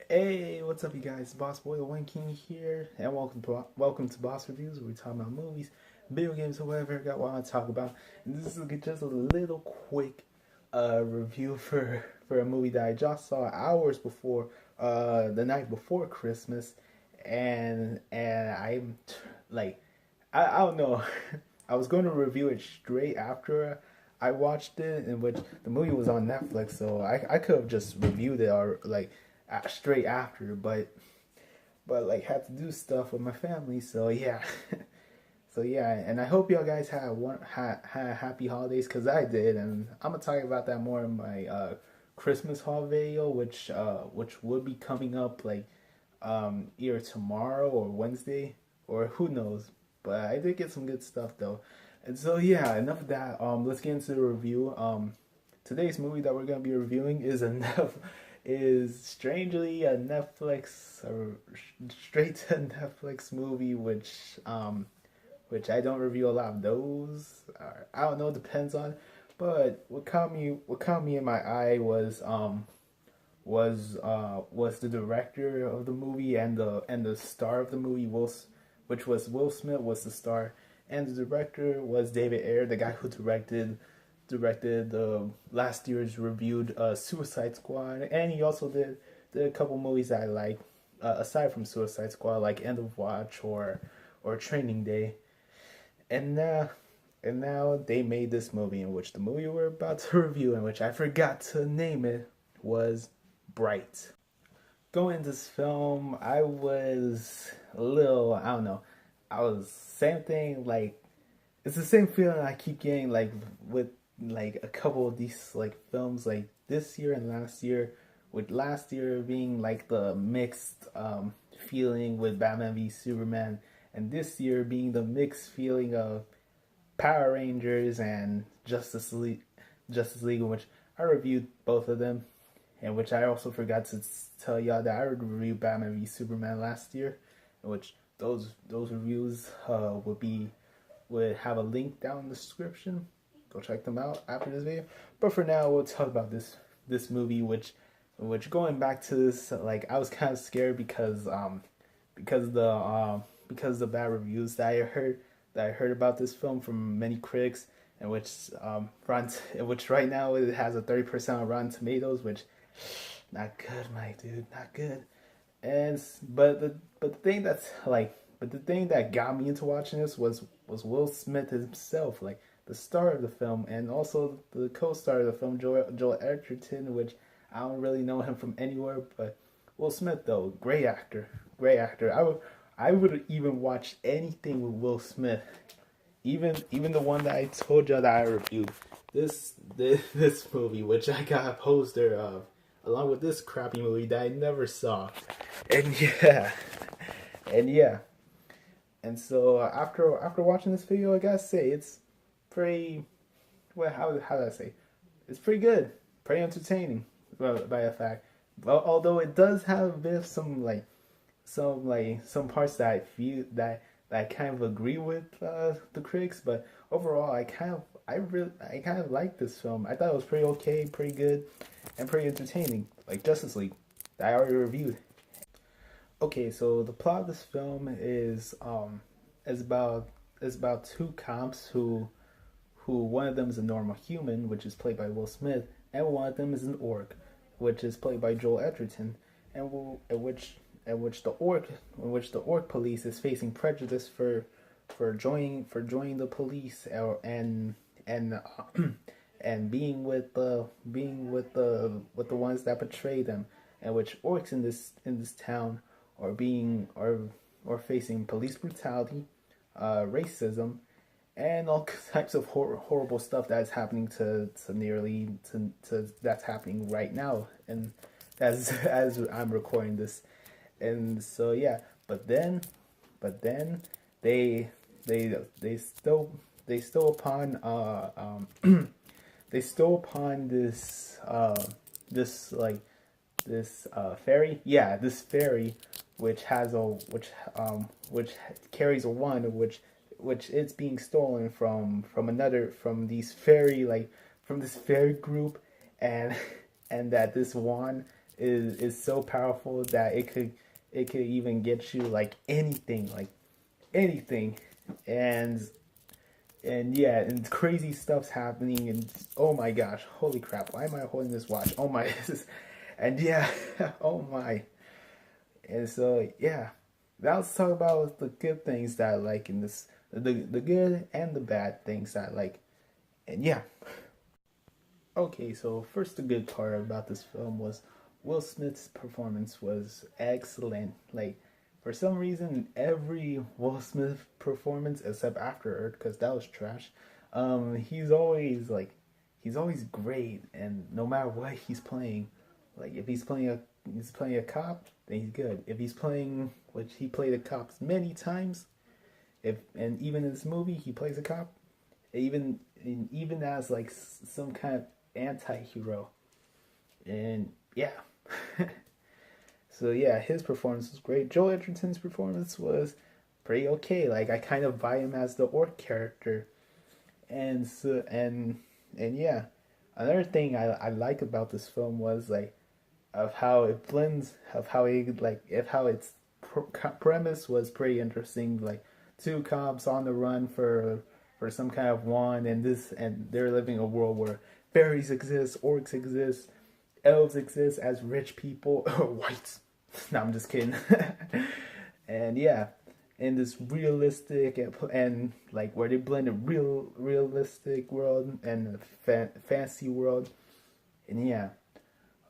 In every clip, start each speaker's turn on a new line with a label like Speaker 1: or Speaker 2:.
Speaker 1: Hey, what's up, you guys? Boss Boy, the One King here, and welcome to Boss Reviews, where we talk about movies, video games, or whatever I got what I want to talk about. And this is just a little quick review for a movie that I just saw hours before, the night before Christmas, and like, I don't know, I was going to review it straight after I watched it, in which the movie was on Netflix, so I could have just reviewed it or like straight after, but like had to do stuff with my family, so yeah. So yeah, and I hope y'all guys had happy holidays, because I did, and I'm gonna talk about that more in my Christmas haul video, which would be coming up like either tomorrow or Wednesday, or who knows. But I did get some good stuff though. And so yeah, enough of that. Let's get into the review. Today's movie that we're gonna be reviewing is strangely a Netflix or straight to Netflix movie, which I don't review a lot of those. I don't know, depends on. But what caught me in my eye was the director of the movie and the star of the movie, which was Will Smith was the star, and the director was David Ayer, the guy who directed the last year's reviewed Suicide Squad, and he also did a couple movies that I like, aside from Suicide Squad, like End of Watch or Training Day, and now they made this movie, in which the movie we're about to review, in which I forgot to name it, was Bright. Going into this film, I was a little, I don't know, I was same thing, like it's the same feeling I keep getting like with like a couple of these like films like this year and last year, with last year being like the mixed feeling with Batman v Superman, and this year being the mixed feeling of Power Rangers and Justice League, in which I reviewed both of them, and which I also forgot to tell y'all that I reviewed Batman v Superman last year, in which those reviews would have a link down in the description. Go check them out after this video. But for now, we'll talk about this movie, which going back to this, like I was kind of scared because the bad reviews that I heard about this film from many critics, and which right now it has a 30% on Rotten Tomatoes, which not good, my dude, not good. And but the thing that got me into watching this was Will Smith himself, like the star of the film, and also the co-star of the film, Joel Edgerton, which I don't really know him from anywhere, but Will Smith though, great actor, great actor. I would even watch anything with Will Smith, even the one that I told you that I reviewed. This movie, which I got a poster of, along with this crappy movie that I never saw, and and yeah, and so after watching this video, I gotta say it's pretty. Well, how do I say? It's pretty good, pretty entertaining. Well, by a fact, well, although it does have a bit of some parts that I feel that I kind of agree with the critics, but overall, I kind of like this film. I thought it was pretty okay, pretty good, and pretty entertaining. Like Justice League, that I already reviewed. Okay, so the plot of this film is about two cops who one of them is a normal human, which is played by Will Smith, and one of them is an orc, which is played by Joel Edgerton, and at which the orc police is facing prejudice for joining the police, and being with the ones that betray them, and which orcs in this town are facing police brutality, racism, and all types of horrible stuff that is happening to that's happening right now, and as I'm recording this, and so yeah. But then they they still they still upon they stole upon this fairy, yeah, this fairy, which has a which carries a wand, which it's being stolen from these fairy, like from this fairy group, and and that this wand is so powerful that it could even get you like anything, and yeah, and crazy stuff's happening, and oh my gosh, holy crap, why am I holding this watch? Oh my, and yeah, oh my, and so yeah, now let's talk about the good things that I like in this, the good and the bad things that I like, and yeah. Okay, so first the good part about this film was Will Smith's performance was excellent. Like for some reason, every Will Smith performance except After Earth, because that was trash. He's always he's always great, and no matter what he's playing, like if he's playing a cop, then he's good. If he's playing, which he played a cop many times, if and even in this movie he plays a cop, even as like some kind of anti-hero, and yeah. So yeah, his performance was great. Joel Edgerton's performance was pretty okay. Like I kind of buy him as the orc character, and so and yeah. Another thing I like about this film was like of how it blends, of how it like if how its premise was pretty interesting. Like two cops on the run for some kind of wand, and this and they're living a world where fairies exist, orcs exist, elves exist as rich people, whites. No, I'm just kidding. And yeah, in this realistic and like where they blend a realistic world and a fantasy world, and yeah.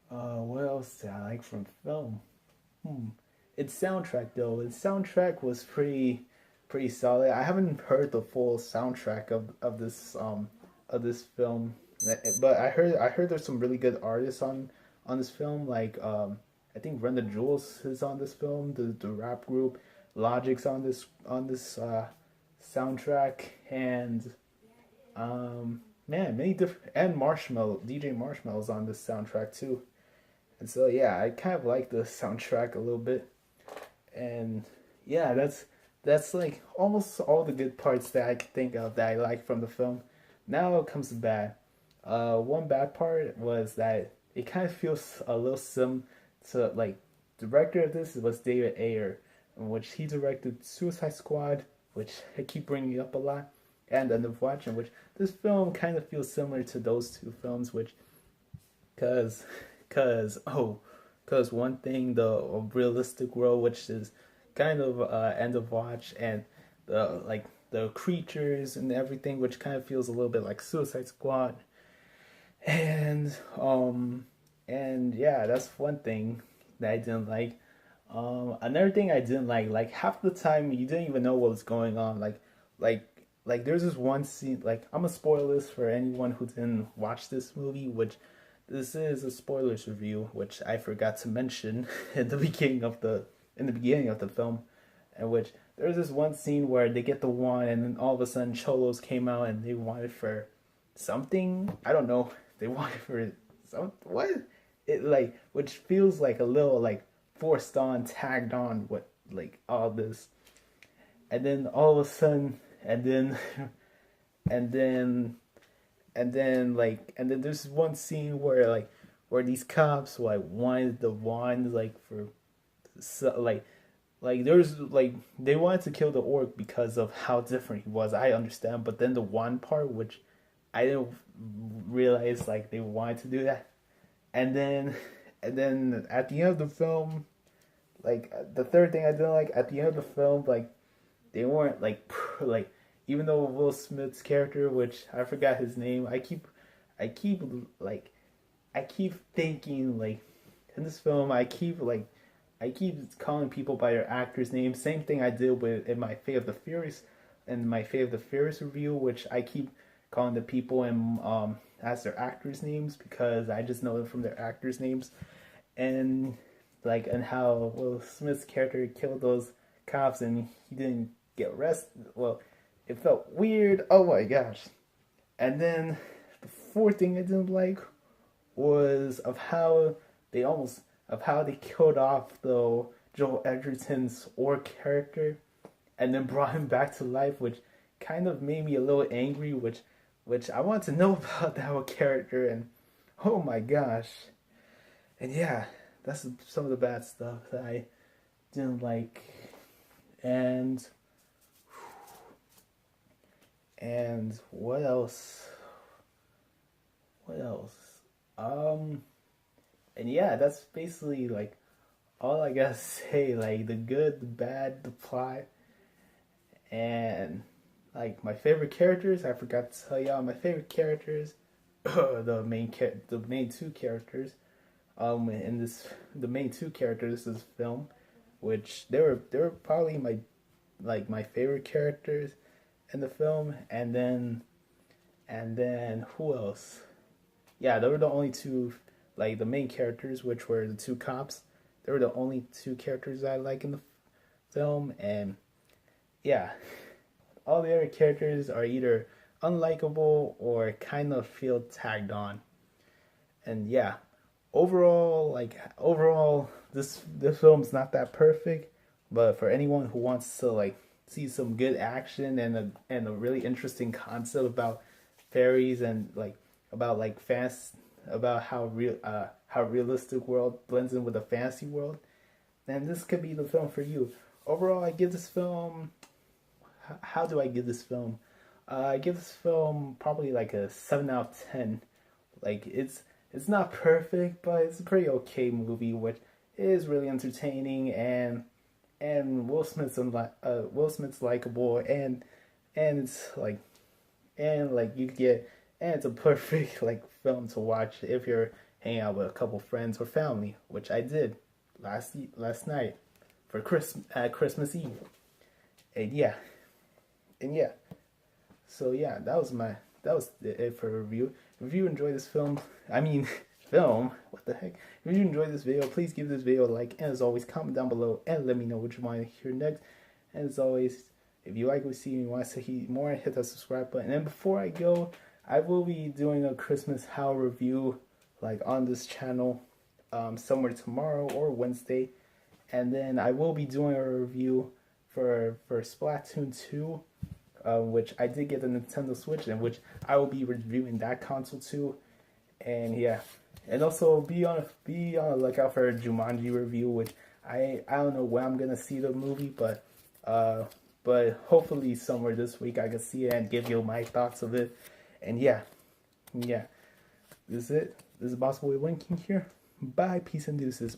Speaker 1: What else did I like from film? Hmm. Its soundtrack though, its soundtrack was pretty solid. I haven't heard the full soundtrack of this film, but I heard there's some really good artists on this film. Like I think Run the Jewels is on this film. The rap group Logic's on this soundtrack, and man, many different and Marshmello DJ Marshmellow's on this soundtrack too. And so yeah, I kind of like the soundtrack a little bit, and yeah, that's like almost all the good parts that I could think of that I like from the film. Now comes the bad. One bad part was that it kind of feels a little sim to like the director of this was David Ayer, in which he directed Suicide Squad, which I keep bringing up a lot, and End of Watch, in which this film kind of feels similar to those two films, which cause cause one thing, the realistic world, which is kind of End of Watch, and the like the creatures and everything, which kind of feels a little bit like Suicide Squad, and yeah, that's one thing that I didn't like. Another thing I didn't like half the time you didn't even know what was going on. Like there's this one scene. Like I'm gonna spoil this for anyone who didn't watch this movie, which this is a spoilers review, which I forgot to mention in the beginning of the film, in which there's this one scene where they get the wand, and then all of a sudden Cholos came out and they wanted for something. I don't know. They wanted for some what it like, which feels like a little like forced on, tagged on with like all this, and then all of a sudden, and then and then and then there's one scene where where these cops like wanted the wand like for so, like there's like they wanted to kill the orc because of how different he was. I understand, but then the wand part, which I didn't realize like they wanted to do that, and then at the end of the film, like the third thing I didn't like at the end of the film, like they weren't like like even though Will Smith's character, which I forgot his name, I keep like I keep thinking like in this film I keep calling people by their actors' names. Same thing I did with in my Fate of the Furious review, which I keep calling the people and as their actors' names because I just know them from their actors' names, and like and how Will Smith's character killed those cops and he didn't get arrested. Well, it felt weird. Oh my gosh! And then the fourth thing I didn't like was of how they killed off the Joel Edgerton's orc character and then brought him back to life, which kind of made me a little angry, which I want to know about that whole character, and oh my gosh. And yeah, that's some of the bad stuff that I didn't like. And what else? What else? And yeah, that's basically like all I gotta say. Like the good, the bad, the plot, and like my favorite characters. I forgot to tell y'all my favorite characters. The main two characters. In this, the main two characters in this film, which they were probably my favorite characters in the film, and then who else? Yeah, they were the only two, like the main characters, which were the two cops. They were the only two characters I like in the film, and yeah, all the other characters are either unlikable or kind of feel tagged on. And yeah, overall, this film's not that perfect, but for anyone who wants to like see some good action and a really interesting concept about fairies and like about like about how realistic world blends in with the fantasy world, then this could be the film for you. Overall, I give this film. How do I give this film? I give this film probably like a 7 out of 10. Like it's not perfect, but it's a pretty okay movie, which is really entertaining, and Will Smith's likable, and it's like you get, and it's a perfect like film to watch if you're hanging out with a couple friends or family, which I did last night for Christmas Eve, and yeah. So yeah, that was it for review. If you enjoy this film, film, what the heck? If you enjoyed this video, please give this video a like, and as always, comment down below and let me know what you want to hear next. And as always, if you like what you see and you want to see more, hit that subscribe button. And before I go, I will be doing a Christmas Howl review like on this channel somewhere tomorrow or Wednesday. And then I will be doing a review for Splatoon 2. Which I did get the Nintendo Switch, and which I will be reviewing that console too, and yeah, and also be on the lookout for a Jumanji review, which I don't know when I'm gonna see the movie, but hopefully somewhere this week I can see it and give you my thoughts of it, and yeah, this is it. This is Boss Boy Winking here. Bye, peace and deuces.